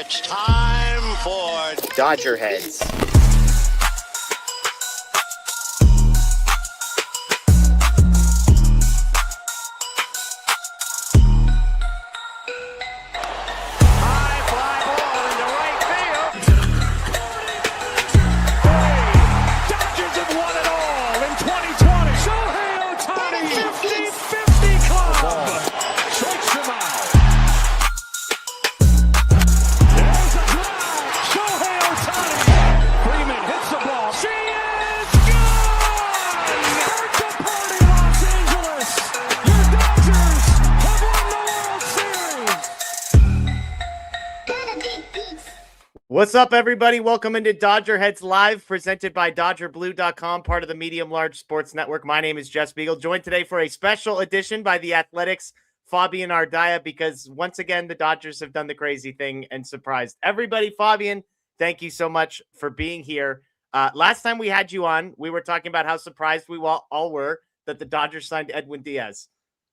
It's time for DodgerHeads. high fly ball into right field. Dodgers have won it all in 2020. Shohei Ohtani, 50-50 club. Strikes him out. There's a drive. Shohei Ohtani. Freeman hits the ball. She is gone. Birthday party, Los Angeles. Your Dodgers have won the World Series. What's up, everybody? Welcome into DodgerHeads Live, presented by DodgerBlue.com, part of the Medium Large Sports Network. My name is Jeff Spiegel, joined today for a special edition by the Athletics' Fabian Ardaya, because once again, the Dodgers have done the crazy thing and surprised everybody. Fabian, thank you so much for being here. Last time we had you on, we were talking about how surprised we all were that the Dodgers signed Edwin Diaz.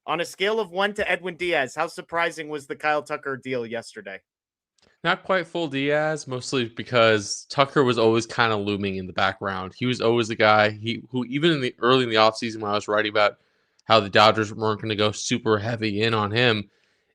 On a scale of 1 to Edwin Diaz, how surprising was the Kyle Tucker deal yesterday? Not quite full Diaz, mostly because Tucker was always kind of looming in the background. He was always the guy who even in the early in the offseason when I was writing about how the Dodgers weren't going to go super heavy in on him,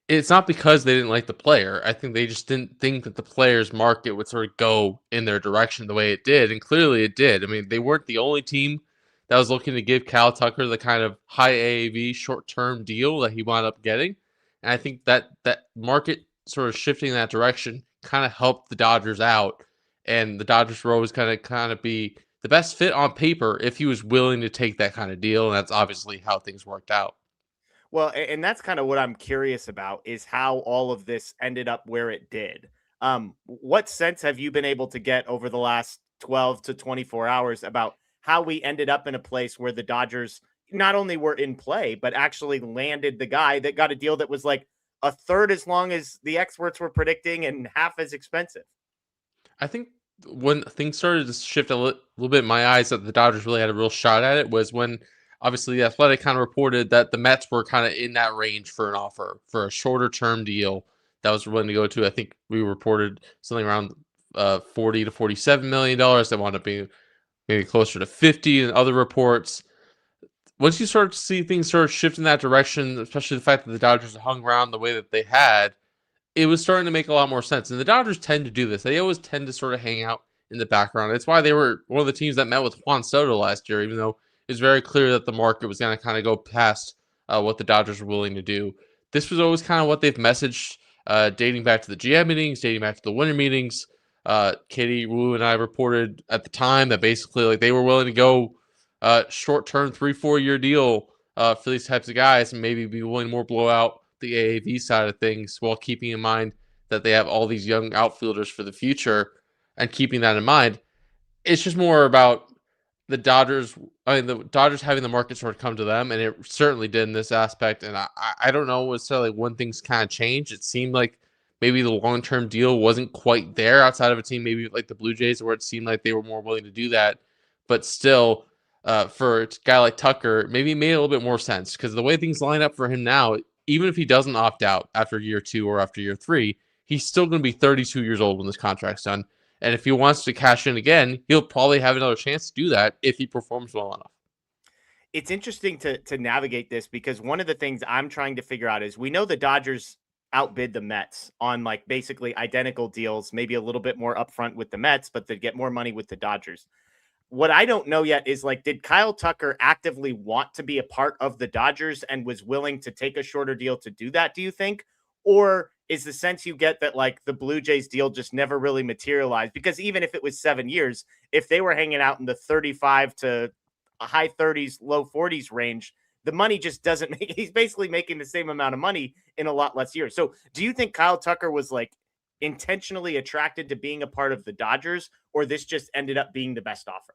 it's not because they didn't like the player. I think they just didn't think that the player's market would sort of go in their direction the way it did, and clearly it did. I mean, they weren't the only team that was looking to give Cal Tucker the kind of high AAV short-term deal that he wound up getting, and I think that market sort of shifting in that direction kind of helped the Dodgers out, and the Dodgers were always kind of be the best fit on paper if he was willing to take that kind of deal, and that's obviously how things worked out. Well, and that's kind of what I'm curious about, is how all of this ended up where it did. What sense have you been able to get over the last 12 to 24 hours about how we ended up in a place where the Dodgers not only were in play, but actually landed the guy that got a deal that was like a third as long as the experts were predicting and half as expensive? I think when things started to shift a little bit in my eyes that the Dodgers really had a real shot at it was when obviously the Athletic kind of reported that the Mets were kind of in that range for an offer for a shorter term deal that was willing to go to. I think we reported something around $40 to $47 million. That wound up being maybe closer to 50 in other reports. Once you start to see things sort of shift in that direction, especially the fact that the Dodgers hung around the way that they had, it was starting to make a lot more sense. And the Dodgers tend to do this. They always tend to sort of hang out in the background. It's why they were one of the teams that met with Juan Soto last year, even though it was very clear that the market was going to kind of go past what the Dodgers were willing to do. This was always kind of what they've messaged dating back to the GM meetings, dating back to the winter meetings. Katie Wu and I reported at the time that basically like they were willing to go short-term 3-4 year deal for these types of guys and maybe be willing to more blow out the AAV side of things while keeping in mind that they have all these young outfielders for the future and keeping that in mind. It's just more about the Dodgers having the market sort of come to them, and it certainly did in this aspect. And I don't know necessarily when things kind of changed. It seemed like maybe the long-term deal wasn't quite there outside of a team maybe like the Blue Jays where it seemed like they were more willing to do that. But still, for a guy like Tucker, maybe it made a little bit more sense because the way things line up for him now, even if he doesn't opt out after year 2 or after year 3, he's still going to be 32 years old when this contract's done. And if he wants to cash in again, he'll probably have another chance to do that if he performs well enough. It's interesting to navigate this because one of the things I'm trying to figure out is we know the Dodgers outbid the Mets on like basically identical deals, maybe a little bit more upfront with the Mets, but they get more money with the Dodgers. What I don't know yet is like, did Kyle Tucker actively want to be a part of the Dodgers and was willing to take a shorter deal to do that, do you think? Or is the sense you get that like the Blue Jays deal just never really materialized? Because even if it was 7 years, if they were hanging out in the 35 to high 30s, low 40s range, the money just doesn't make, he's basically making the same amount of money in a lot less years. So do you think Kyle Tucker was like intentionally attracted to being a part of the Dodgers, or this just ended up being the best offer?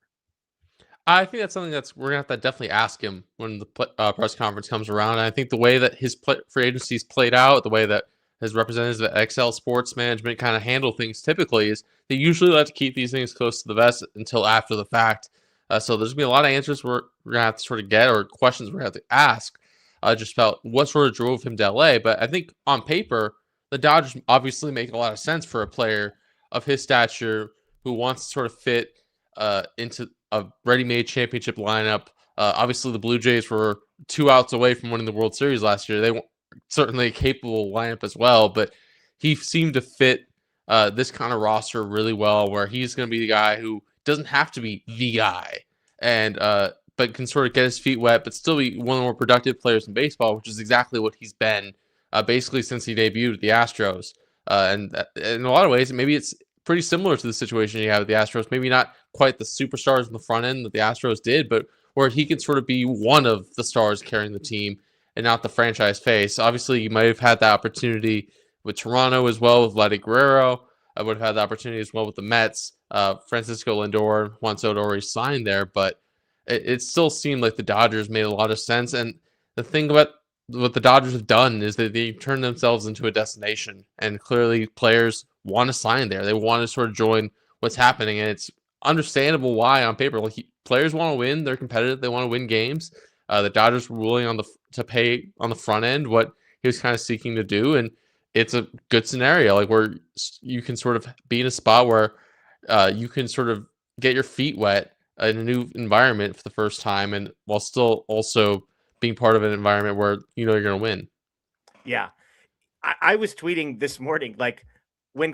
I think that's something we're going to have to definitely ask him when the press conference comes around. And I think the way that his free agency's played out, the way that his representatives at XL Sports Management kind of handle things typically is they usually like to keep these things close to the vest until after the fact. So there's going to be a lot of answers we're going to have to sort of get or questions we're going to have to ask just about what sort of drove him to LA. But I think on paper, the Dodgers obviously make a lot of sense for a player of his stature who wants to sort of fit into a ready-made championship lineup. Obviously, the Blue Jays were 2 outs away from winning the World Series last year. They were certainly a capable lineup as well, but he seemed to fit this kind of roster really well, where he's going to be the guy who doesn't have to be the guy, and but can sort of get his feet wet, but still be one of the more productive players in baseball, which is exactly what he's been basically since he debuted with the Astros. And in a lot of ways, maybe it's pretty similar to the situation you have with the Astros. Maybe not quite the superstars in the front end that the Astros did, but where he can sort of be one of the stars carrying the team and not the franchise face. Obviously, you might have had that opportunity with Toronto as well with Vladdy Guerrero. I would have had the opportunity as well with the Mets. Francisco Lindor, Juan Soto already signed there, but it still seemed like the Dodgers made a lot of sense. And the thing about what the Dodgers have done is that they turned themselves into a destination, and clearly players want to sign there. They want to sort of join what's happening, and it's understandable why on paper. Like players want to win, they're competitive, they want to win games. The Dodgers were willing to pay on the front end what he was kind of seeking to do, and it's a good scenario, like where you can sort of be in a spot where you can sort of get your feet wet in a new environment for the first time, and while still also being part of an environment where you know you're going to win. Yeah. I was tweeting this morning, like when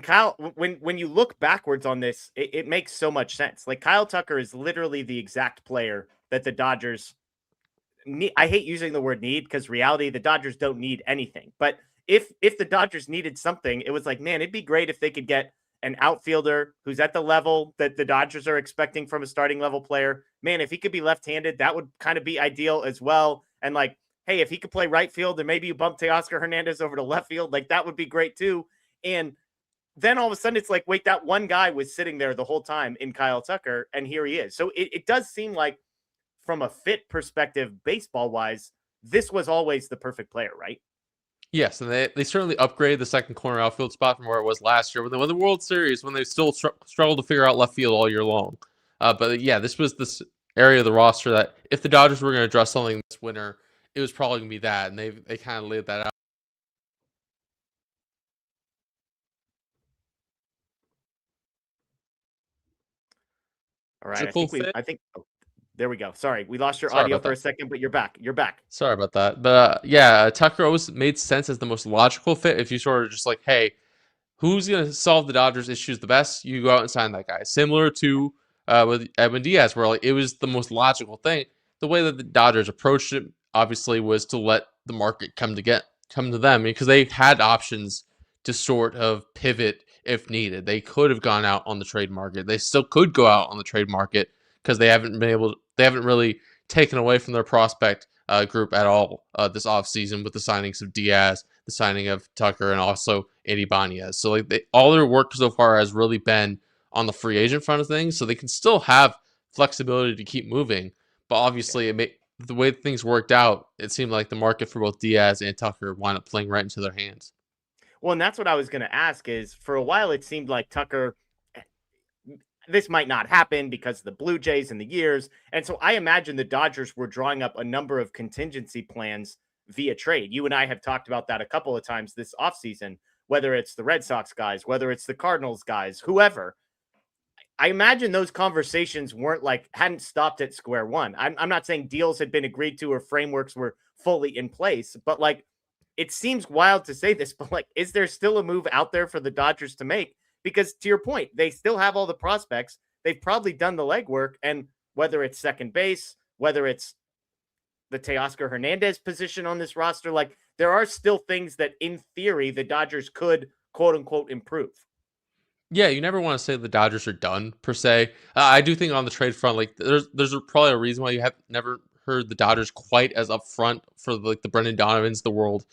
when you look backwards on this, it makes so much sense. Like Kyle Tucker is literally the exact player that the Dodgers need. I hate using the word need because reality, the Dodgers don't need anything. But if the Dodgers needed something, it was like, man, it'd be great if they could get an outfielder who's at the level that the Dodgers are expecting from a starting level player. Man, if he could be left-handed, that would kind of be ideal as well. And like, hey, if he could play right field and maybe you bump Teoscar Hernandez over to left field, like that would be great too. And then all of a sudden it's like, wait, that one guy was sitting there the whole time in Kyle Tucker, and here he is. So it does seem like from a fit perspective, baseball wise, this was always the perfect player, right? Yes, and they certainly upgraded the second corner outfield spot from where it was last year when they won the World Series, when they still struggled to figure out left field all year long. But yeah, this was this area of the roster that if the Dodgers were going to address something this winter, it was probably going to be that, and they kind of laid that out. All right. Logical fit. I think oh, there we go. Sorry, we lost your Sorry audio about for that. a second, but you're back. You're back. Sorry about that. But yeah, Tucker always made sense as the most logical fit if you sort of just like, hey, who's going to solve the Dodgers' issues the best? You go out and sign that guy. Similar to with Edwin Diaz, where like it was the most logical thing. The way that the Dodgers approached it, obviously, was to let the market come to them because they had options to sort of pivot if needed. They could have gone out on the trade market. They still could go out on the trade market because they haven't really taken away from their prospect group at all this offseason with the signings of Diaz, the signing of Tucker, and also Andy Banez. So like all their work so far has really been on the free agent front of things. So they can still have flexibility to keep moving. But obviously, the way things worked out, it seemed like the market for both Diaz and Tucker wound up playing right into their hands. Well, and that's what I was going to ask is for a while, it seemed like Tucker, this might not happen because of the Blue Jays and the years. And so I imagine the Dodgers were drawing up a number of contingency plans via trade. You and I have talked about that a couple of times this offseason, whether it's the Red Sox guys, whether it's the Cardinals guys, whoever. I imagine those conversations hadn't stopped at square one. I'm not saying deals had been agreed to or frameworks were fully in place, but like, it seems wild to say this, but like, is there still a move out there for the Dodgers to make? Because to your point, they still have all the prospects. They've probably done the legwork. And whether it's second base, whether it's the Teoscar Hernandez position on this roster, like there are still things that in theory, the Dodgers could quote unquote improve. Yeah, you never want to say the Dodgers are done per se. I do think on the trade front, like there's probably a reason why you have never heard the Dodgers quite as upfront for like the Brendan Donovans of the world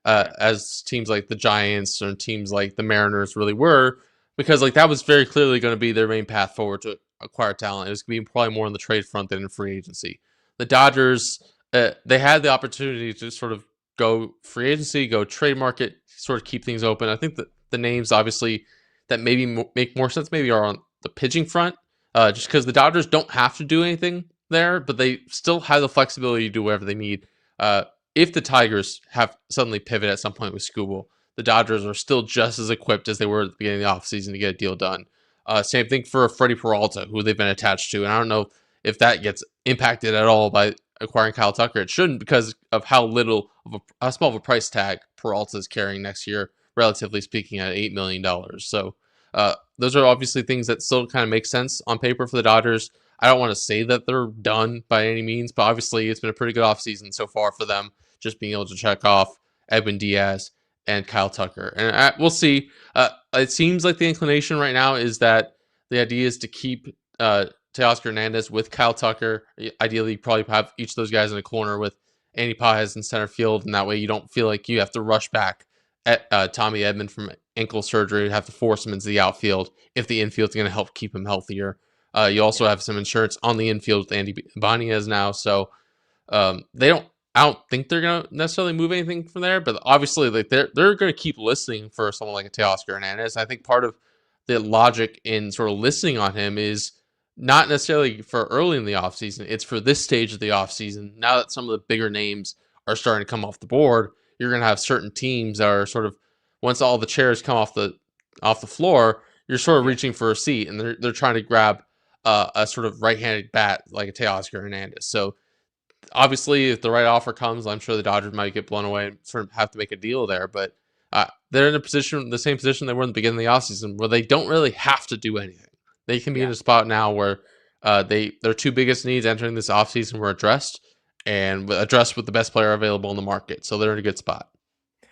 as teams like the Giants or teams like the Mariners really were, because like that was very clearly going to be their main path forward to acquire talent. It was going to be probably more on the trade front than in free agency. The Dodgers, they had the opportunity to sort of go free agency, go trade market, sort of keep things open. I think that the names obviously that maybe make more sense maybe are on the pitching front, just because the Dodgers don't have to do anything there, but they still have the flexibility to do whatever they need. If the Tigers have suddenly pivot at some point with Skubal, the Dodgers are still just as equipped as they were at the beginning of the offseason to get a deal done. Same thing for Freddie Peralta, who they've been attached to. And I don't know if that gets impacted at all by acquiring Kyle Tucker. It shouldn't, because of how small of a price tag Peralta is carrying next year, relatively speaking, at $8 million. So those are obviously things that still kind of make sense on paper for the Dodgers. I don't want to say that they're done by any means, but obviously it's been a pretty good offseason so far for them, just being able to check off Edwin Diaz and Kyle Tucker. And we'll see. It seems like the inclination right now is that the idea is to keep Teoscar Hernandez with Kyle Tucker. Ideally, you probably have each of those guys in a corner with Andy Paez in center field, and that way you don't feel like you have to rush back at Tommy Edman from ankle surgery, have to force him into the outfield if the infield's going to help keep him healthier. You also have some insurance on the infield with Andy Ibanez now, so they don't. I don't think they're going to necessarily move anything from there, but obviously, like they're going to keep listening for someone like a Teoscar Hernandez. I think part of the logic in sort of listening on him is not necessarily for early in the offseason. It's for this stage of the offseason. Now that some of the bigger names are starting to come off the board, you're going to have certain teams that are sort of, once all the chairs come off the floor, you're sort of reaching for a seat, and they're trying to grab a sort of right-handed bat like a Teoscar Hernandez. So obviously, if the right offer comes, I'm sure the Dodgers might get blown away and sort of have to make a deal there. But they're in the same position they were in the beginning of the offseason, where they don't really have to do anything. They can be in a spot now where their two biggest needs entering this offseason were addressed, and addressed with the best player available in the market. So they're in a good spot.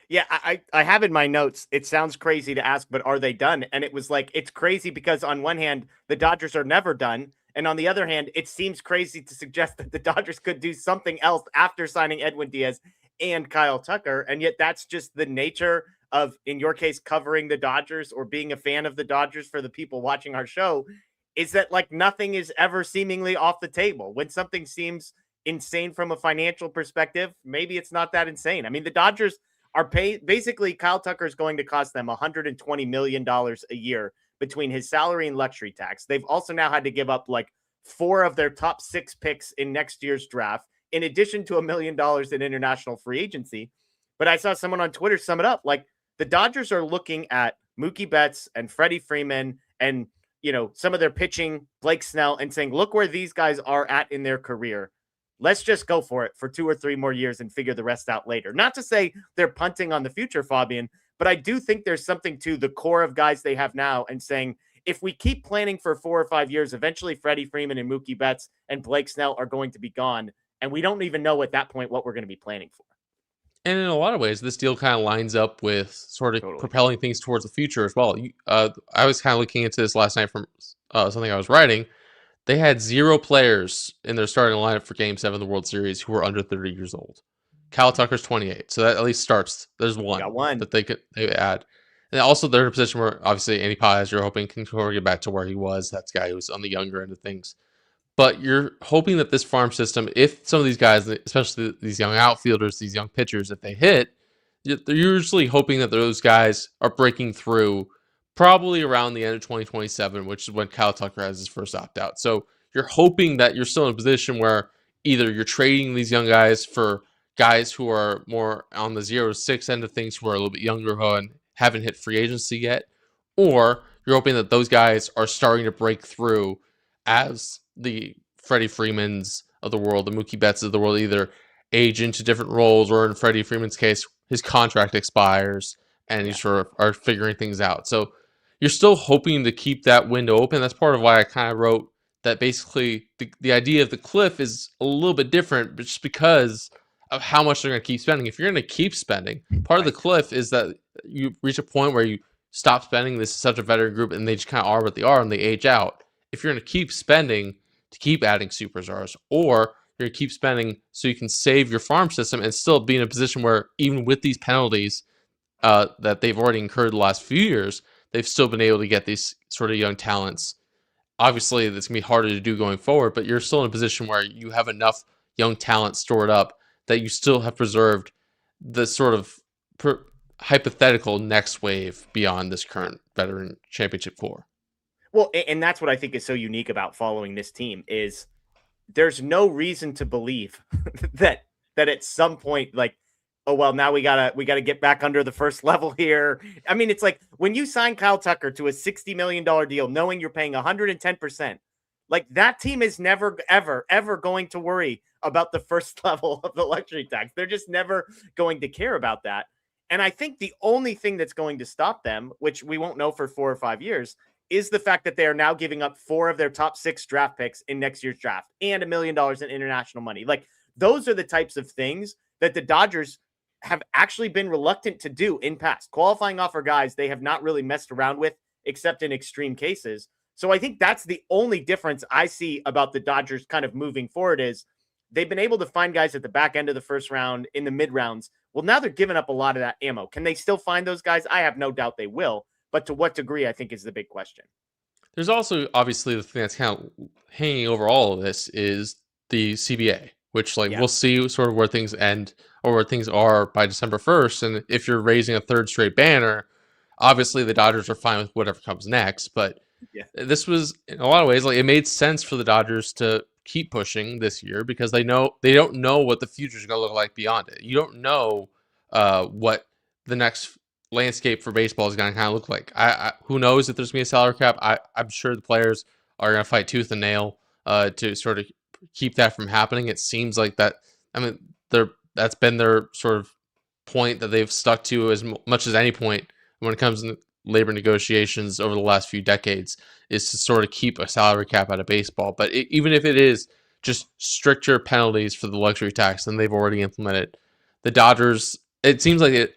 Yeah, I have in my notes, it sounds crazy to ask, but are they done? And it was like, it's crazy because on one hand, the Dodgers are never done. And on the other hand, it seems crazy to suggest that the Dodgers could do something else after signing Edwin Diaz and Kyle Tucker. And yet that's just the nature of, in your case, covering the Dodgers or being a fan of the Dodgers for the people watching our show, is that like nothing is ever seemingly off the table. When something seems insane from a financial perspective, maybe it's not that insane. I mean, the Dodgers are basically, Kyle Tucker is going to cost them $120 million a year between his salary and luxury tax. They've also now had to give up like 4 of their top 6 picks in next year's draft, in addition to $1 million in international free agency. But I saw someone on Twitter sum it up like the Dodgers are looking at Mookie Betts and Freddie Freeman and, you know, some of their pitching, Blake Snell, and saying, look where these guys are at in their career. Let's just go for it for 2 or 3 more years and figure the rest out later. Not to say they're punting on the future, Fabian, but I do think there's something to the core of guys they have now and saying, if we keep planning for 4 or 5 years, eventually Freddie Freeman and Mookie Betts and Blake Snell are going to be gone. And we don't even know at that point what we're going to be planning for. And in a lot of ways, this deal kind of lines up with sort of propelling things towards the future as well. I was kind of looking into this last night from something I was writing. They had 0 players in their starting lineup for Game 7 of the World Series who were under 30 years old. Kyle Tucker's 28, so that at least starts. There's one that they add. And also they're in a position where obviously Andy Paez, you're hoping, can get back to where he was. That's the guy who's on the younger end of things. But you're hoping that this farm system, if some of these guys, especially these young outfielders, these young pitchers, if they hit, they're usually hoping that those guys are breaking through probably around the end of 2027, which is when Kyle Tucker has his first opt-out. So you're hoping that you're still in a position where either you're trading these young guys for guys who are more on the 0 to 6 end of things, who are a little bit younger and haven't hit free agency yet, or you're hoping that those guys are starting to break through as the Freddie Freemans of the world, the Mookie Betts of the world, either age into different roles, or in Freddie Freeman's case, his contract expires and you sort of are figuring things out. So you're still hoping to keep that window open. That's part of why I kind of wrote that basically the idea of the cliff is a little bit different, but just because of how much they're going to keep spending. If you're going to keep spending, part of the cliff is that you reach a point where you stop spending. This is such a veteran group, and they just kind of are what they are, and they age out. If you're going to keep spending to keep adding superstars, or you're going to keep spending so you can save your farm system and still be in a position where even with these penalties that they've already incurred the last few years, they've still been able to get these sort of young talents. Obviously, that's going to be harder to do going forward, but you're still in a position where you have enough young talent stored up that you still have preserved the sort of hypothetical next wave beyond this current veteran championship core. Well, and that's what I think is so unique about following this team is there's no reason to believe that at some point, like, oh well, now we gotta get back under the first level here. I mean, it's like when you sign Kyle Tucker to a $60 million deal, knowing you're paying 110%, like that team is never, ever going to worry about the first level of the luxury tax. They're just never going to care about that. And I think the only thing that's going to stop them, which we won't know for 4 or 5 years, is the fact that they are now giving up 4 of their top 6 draft picks in next year's draft and $1 million in international money. Like those are the types of things that the Dodgers have actually been reluctant to do in past. Qualifying offer guys they have not really messed around with except in extreme cases. So I think that's the only difference I see about the Dodgers kind of moving forward is they've been able to find guys at the back end of the first round, in the mid rounds. Well, now they're giving up a lot of that ammo. Can they still find those guys? I have no doubt they will. But to what degree, I think, is the big question. There's also obviously the thing that's kind of hanging over all of this is the CBA, which like Yeah. we'll see sort of where things end or where things are by December 1st. And if you're raising a third straight banner, obviously the Dodgers are fine with whatever comes next. But Yeah. this was in a lot of ways like it made sense for the Dodgers to keep pushing this year because they don't know what the future is going to look like beyond it. You don't know what the next landscape for baseball is going to kind of look like. Who knows if there's going to be a salary cap? I'm sure the players are going to fight tooth and nail to sort of keep that from happening. It seems like that. I mean, that's been their sort of point that they've stuck to as much as any point when it comes to labor negotiations over the last few decades is to sort of keep a salary cap out of baseball. But even if it is just stricter penalties for the luxury tax than they've already implemented, the Dodgers, it seems like it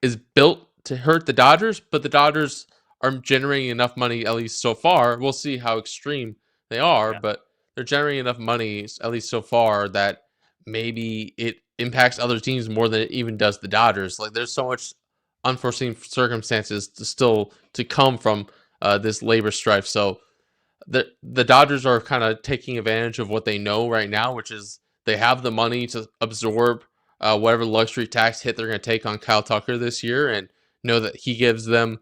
is built to hurt the Dodgers, but the Dodgers are generating enough money, at least so far. We'll see how extreme they are, Yeah. but they're generating enough money, at least so far, that maybe it impacts other teams more than it even does the Dodgers. Like there's so much unforeseen circumstances to come from this labor strife. So the Dodgers are kind of taking advantage of what they know right now, which is they have the money to absorb whatever luxury tax hit they're going to take on Kyle Tucker this year and know that he gives them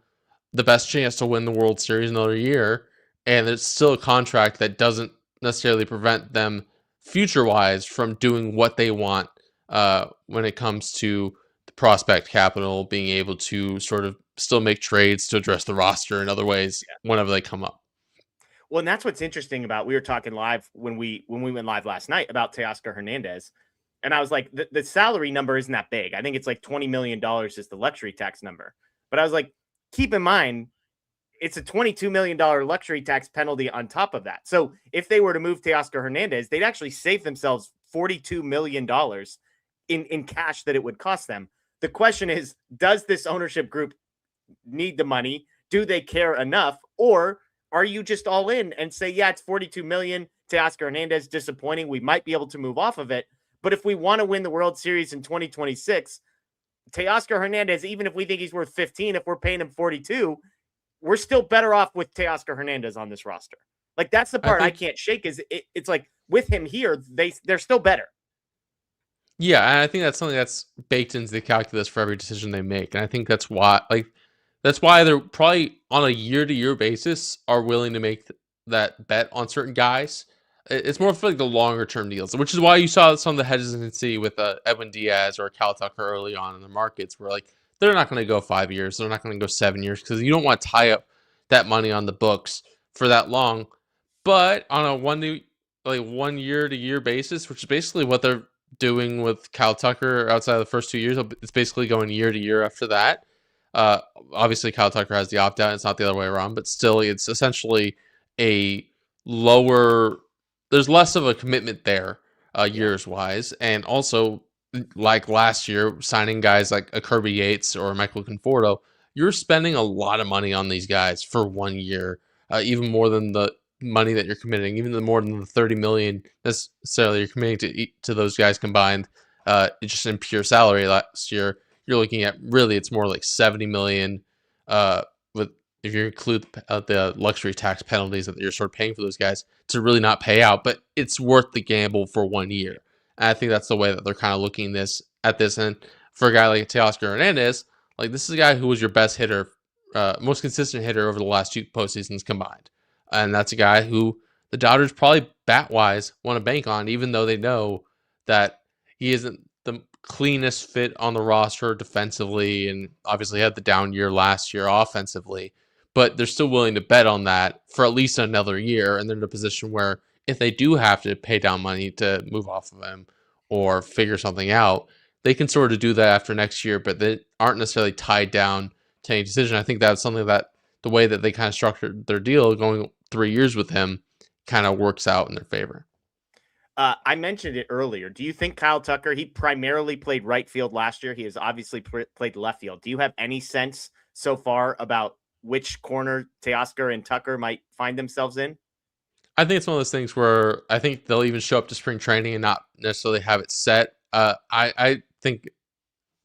the best chance to win the World Series another year. And it's still a contract that doesn't necessarily prevent them future-wise from doing what they want when it comes to the prospect capital, being able to sort of still make trades to address the roster in other ways whenever they come up. Well, and that's what's interesting about, we were talking live when we went live last night about Teoscar Hernandez. And I was like, the salary number isn't that big. I think it's like $20 million is the luxury tax number. But I was like, keep in mind, it's a $22 million luxury tax penalty on top of that. So if they were to move Teoscar Hernandez, they'd actually save themselves $42 million in cash that it would cost them. The question is, does this ownership group need the money? Do they care enough? Or are you just all in and say, yeah, it's 42 million. Teoscar Hernandez, disappointing. We might be able to move off of it. But if we want to win the World Series in 2026, Teoscar Hernandez, even if we think he's worth 15, if we're paying him 42, we're still better off with Teoscar Hernandez on this roster. Like that's the part I can't shake is it's like with him here, they're still better. Yeah, and I think that's something that's baked into the calculus for every decision they make. And I think that's why they're probably on a year-to-year basis are willing to make that bet on certain guys. It's more for like the longer-term deals, which is why you saw some of the hesitancy with Edwin Diaz or Cal Tucker early on in the markets, where like they're not going to go 5 years, they're not going to go 7 years because you don't want to tie up that money on the books for that long. But on a one year-to-year basis, which is basically what they're doing with Cal Tucker outside of the first 2 years, it's basically going year to year after that. Obviously, Kyle Tucker has the opt-out. It's not the other way around, but still, it's essentially a lower. There's less of a commitment there, years-wise, and also like last year, signing guys like a Kirby Yates or Michael Conforto, you're spending a lot of money on these guys for 1 year, even more than the money that you're committing, even more than the $30 million necessarily you're committing to those guys combined, just in pure salary last year. You're looking at really, it's more like $70 million with if you include the luxury tax penalties that you're sort of paying for those guys to really not pay out, but it's worth the gamble for 1 year. And I think that's the way that they're kind of looking at this. And for a guy like Teoscar Hernandez, like this is a guy who was your best hitter, most consistent hitter over the last 2 postseasons combined. And that's a guy who the Dodgers probably bat-wise want to bank on, even though they know that he isn't the cleanest fit on the roster defensively, and obviously had the down year last year offensively. But they're still willing to bet on that for at least another year, and they're in a position where if they do have to pay down money to move off of him or figure something out, they can sort of do that after next year, but they aren't necessarily tied down to any decision. I think that's something that the way that they kind of structured their deal going 3 years with him kind of works out in their favor. I mentioned it earlier. Do you think Kyle Tucker, he primarily played right field last year. He has obviously played left field. Do you have any sense so far about which corner Teoscar and Tucker might find themselves in? I think it's one of those things where I think they'll even show up to spring training and not necessarily have it set. I think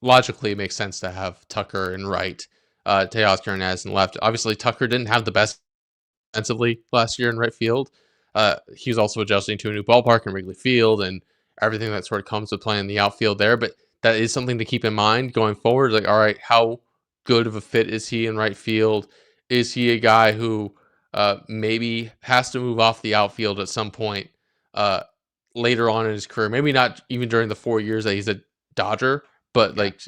logically it makes sense to have Tucker in right, Teoscar Hernandez in left. Obviously, Tucker didn't have the best defensively last year in right field. He was also adjusting to a new ballpark in Wrigley Field and everything that sort of comes with playing the outfield there. But that is something to keep in mind going forward. Like, all right, how good of a fit is he in right field? Is he a guy who maybe has to move off the outfield at some point later on in his career? Maybe not even during the 4 years that he's a Dodger, but like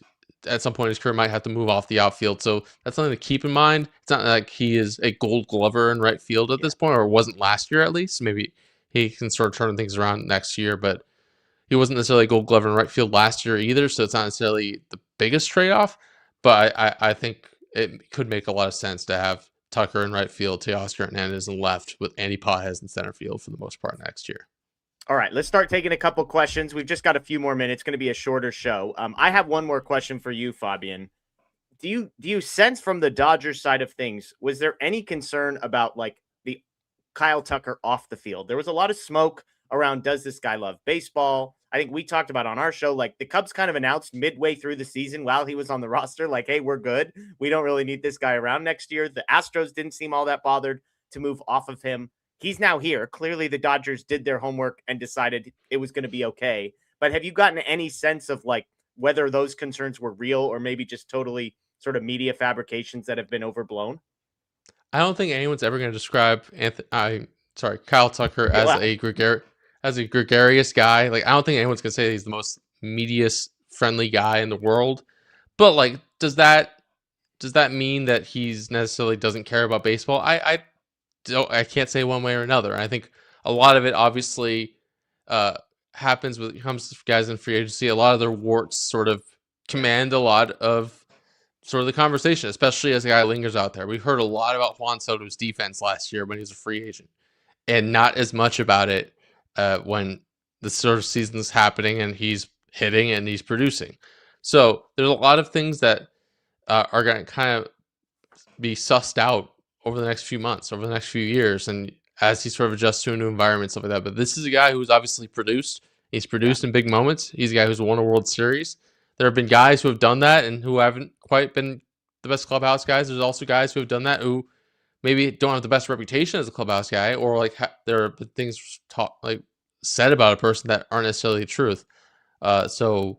at some point in his career might have to move off the outfield. So that's something to keep in mind. It's not like he is a gold glover in right field at this point, or wasn't last year at least. Maybe he can start turning things around next year, but he wasn't necessarily a gold glover in right field last year either. So it's not necessarily the biggest trade-off, but I think it could make a lot of sense to have Tucker in right field, Teoscar Hernandez in left, with Andy Pages in center field for the most part next year. All right, let's start taking a couple questions. We've just got a few more minutes. It's going to be a shorter show. I have one more question for you, Fabian. Do you sense from the Dodgers side of things, was there any concern about like the Kyle Tucker off the field? There was a lot of smoke around, does this guy love baseball? I think we talked about on our show, like the Cubs kind of announced midway through the season while he was on the roster, like, hey, we're good. We don't really need this guy around next year. The Astros didn't seem all that bothered to move off of him. He's now here. Clearly, the Dodgers did their homework and decided it was going to be okay. But have you gotten any sense of like whether those concerns were real or maybe just totally sort of media fabrications that have been overblown? I don't think anyone's ever going to describe Kyle Tucker as Wow. a gregarious guy. Like, I don't think anyone's going to say he's the most media friendly guy in the world. But like, does that mean that he's necessarily doesn't care about baseball? I can't say one way or another. I think a lot of it obviously happens when it comes to guys in free agency. A lot of their warts sort of command a lot of sort of the conversation, especially as a guy lingers out there. We've heard a lot about Juan Soto's defense last year when he was a free agent, and not as much about it when the sort of season's happening and he's hitting and he's producing. So there's a lot of things that are going to kind of be sussed out over the next few months, over the next few years, and as he sort of adjusts to a new environment, stuff like that. But this is a guy who's obviously produced. He's produced in big moments. He's a guy who's won a World Series. There have been guys who have done that and who haven't quite been the best clubhouse guys. There's also guys who have done that who maybe don't have the best reputation as a clubhouse guy, or like there are things said about a person that aren't necessarily the truth. So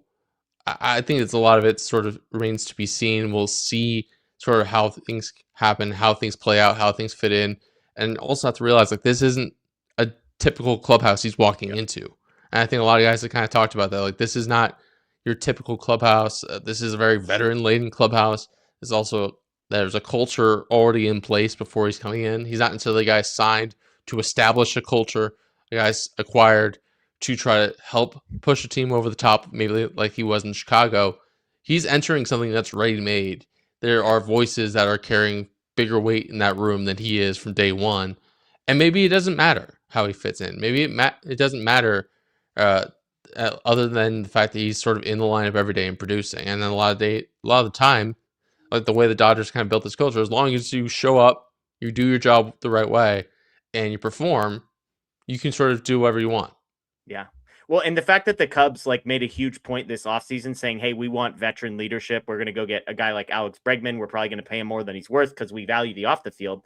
I think it's a lot of it sort of remains to be seen. We'll see sort of how things happen, how things play out, how things fit in, and also have to realize like this isn't a typical clubhouse he's walking into. And I think a lot of guys have kind of talked about that. Like, this is not your typical clubhouse. This is a very veteran-laden clubhouse. There's a culture already in place before he's coming in. He's not necessarily a guy signed to establish a culture. The guy's acquired to try to help push a team over the top, maybe like he was in Chicago. He's entering something that's ready-made. There are voices that are carrying bigger weight in that room than he is from day one. And maybe it doesn't matter how he fits in. Maybe it doesn't matter other than the fact that he's sort of in the lineup every day and producing. And then a lot of the time, like the way the Dodgers kind of built this culture, as long as you show up, you do your job the right way, and you perform, you can sort of do whatever you want. Yeah. Well, and the fact that the Cubs like made a huge point this offseason saying, hey, we want veteran leadership. We're going to go get a guy like Alex Bregman. We're probably going to pay him more than he's worth because we value the off the field.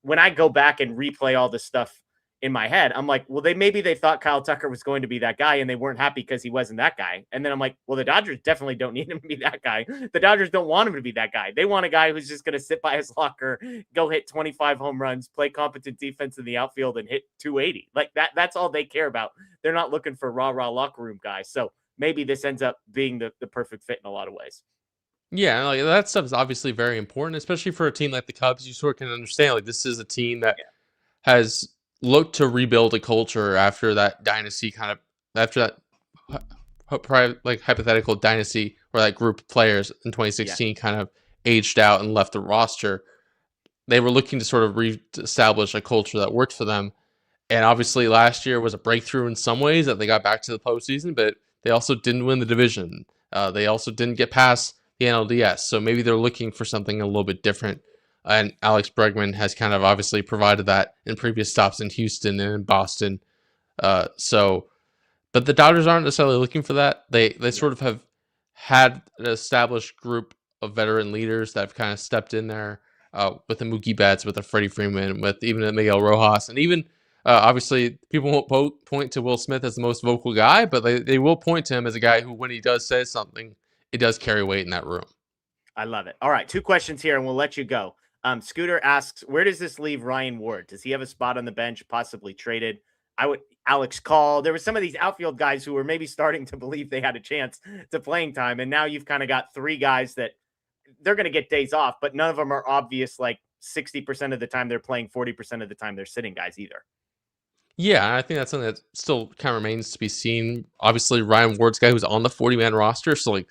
When I go back and replay all this stuff in my head, I'm like, well, maybe they thought Kyle Tucker was going to be that guy and they weren't happy because he wasn't that guy. And then I'm like, well, the Dodgers definitely don't need him to be that guy. The Dodgers don't want him to be that guy. They want a guy who's just going to sit by his locker, go hit 25 home runs, play competent defense in the outfield and hit 280. Like that's all they care about. They're not looking for rah locker room guys. So maybe this ends up being the perfect fit in a lot of ways. Yeah, like that stuff is obviously very important, especially for a team like the Cubs. You sort of can understand like this is a team that has looked to rebuild a culture after that dynasty after that like hypothetical dynasty where that group of players in 2016 kind of aged out and left the roster. They were looking to sort of reestablish a culture that worked for them. And obviously last year was a breakthrough in some ways that they got back to the postseason, but they also didn't win the division. They also didn't get past the NLDS. So maybe they're looking for something a little bit different. And Alex Bregman has kind of obviously provided that in previous stops in Houston and in Boston. But the Dodgers aren't necessarily looking for that. They sort of have had an established group of veteran leaders that have kind of stepped in there with the Mookie Betts, with the Freddie Freeman, with even the Miguel Rojas, and even obviously people won't point to Will Smith as the most vocal guy, but they will point to him as a guy who, when he does say something, it does carry weight in that room. I love it. All right, 2 questions here, and we'll let you go. Scooter asks, where does this leave Ryan Ward? Does he have a spot on the bench, possibly traded? Alex Call. There were some of these outfield guys who were maybe starting to believe they had a chance to playing time. And now you've kind of got 3 guys that they're going to get days off, but none of them are obvious, like 60% of the time they're playing, 40% of the time they're sitting guys either. Yeah, I think that's something that still kind of remains to be seen. Obviously, Ryan Ward's guy who's on the 40-man roster. So, like,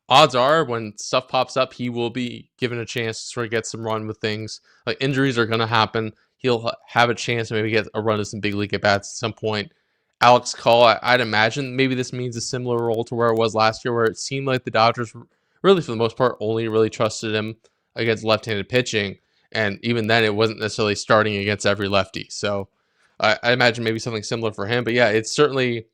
odds are when stuff pops up, he will be given a chance to sort of get some run with things. Like, injuries are going to happen. He'll have a chance to maybe get a run of some big league at-bats at some point. Alex Call, I'd imagine maybe this means a similar role to where it was last year, where it seemed like the Dodgers really, for the most part, only really trusted him against left-handed pitching. And even then, it wasn't necessarily starting against every lefty. So I imagine maybe something similar for him. But yeah, it's certainly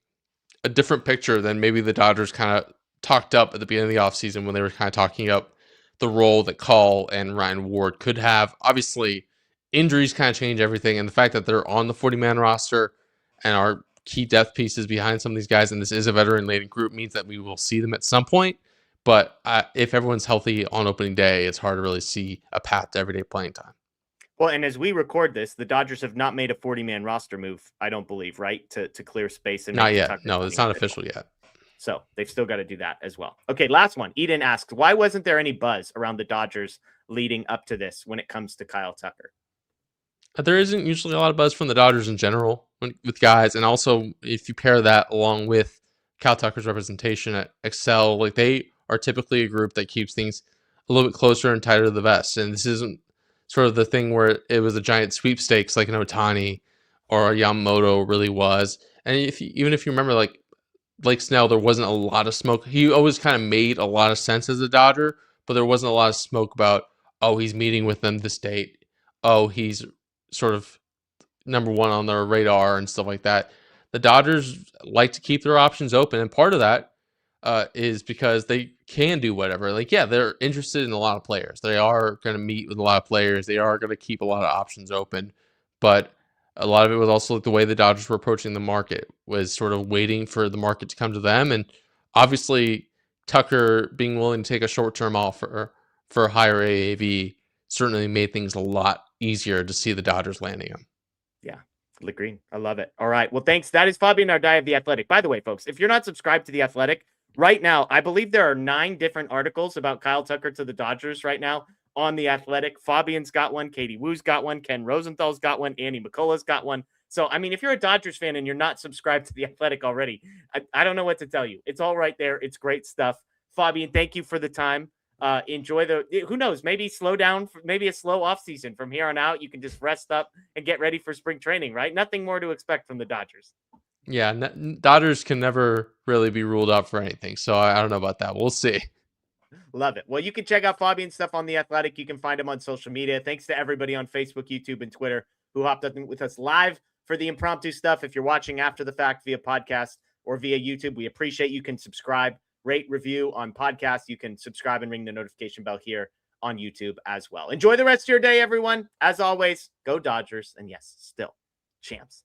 a different picture than maybe the Dodgers kind of talked up at the beginning of the offseason when they were kind of talking up the role that Call and Ryan Ward could have. Obviously, injuries kind of change everything. And the fact that they're on the 40-man roster and are key depth pieces behind some of these guys, and this is a veteran-laden group, means that we will see them at some point. But if everyone's healthy on opening day, it's hard to really see a path to everyday playing time. Well, and as we record this, the Dodgers have not made a 40-man roster move, I don't believe, right? To clear space. And not yet. No, it's not official yet. So they've still got to do that as well. Okay, last one. Eden asks, why wasn't there any buzz around the Dodgers leading up to this when it comes to Kyle Tucker? There isn't usually a lot of buzz from the Dodgers in general with guys. And also, if you pair that along with Kyle Tucker's representation at Excel, like they are typically a group that keeps things a little bit closer and tighter to the vest. And this isn't sort of the thing where it was a giant sweepstakes like an Ohtani or a Yamamoto really was. And even if you remember, like Blake Snell, there wasn't a lot of smoke. He always kind of made a lot of sense as a Dodger, but there wasn't a lot of smoke about, oh, he's meeting with them this date. Oh, he's sort of number one on their radar and stuff like that. The Dodgers like to keep their options open, and part of that is because they can do whatever. Like, yeah, they're interested in a lot of players. They are going to meet with a lot of players. They are going to keep a lot of options open. But a lot of it was also like the way the Dodgers were approaching the market was sort of waiting for the market to come to them. And obviously, Tucker being willing to take a short-term offer for a higher AAV certainly made things a lot easier to see the Dodgers landing him. Yeah. Lick green. I love it. All right. Well, thanks. That is Fabian Ardaya of The Athletic. By the way, folks, if you're not subscribed to The Athletic, right now, I believe there are 9 different articles about Kyle Tucker to the Dodgers right now on The Athletic. Fabian's got one. Katie Woo's got one. Ken Rosenthal's got one. Andy McCullough's got one. So, I mean, if you're a Dodgers fan and you're not subscribed to The Athletic already, I don't know what to tell you. It's all right there. It's great stuff. Fabian, thank you for the time. Enjoy who knows, maybe slow down, maybe a slow off season from here on out. You can just rest up and get ready for spring training, right? Nothing more to expect from the Dodgers. Yeah, Dodgers can never really be ruled out for anything. So I don't know about that. We'll see. Love it. Well, you can check out Fabian's stuff on The Athletic. You can find him on social media. Thanks to everybody on Facebook, YouTube, and Twitter who hopped up with us live for the impromptu stuff. If you're watching after the fact via podcast or via YouTube, we appreciate you can subscribe, rate, review on podcast. You can subscribe and ring the notification bell here on YouTube as well. Enjoy the rest of your day, everyone. As always, go Dodgers. And yes, still champs.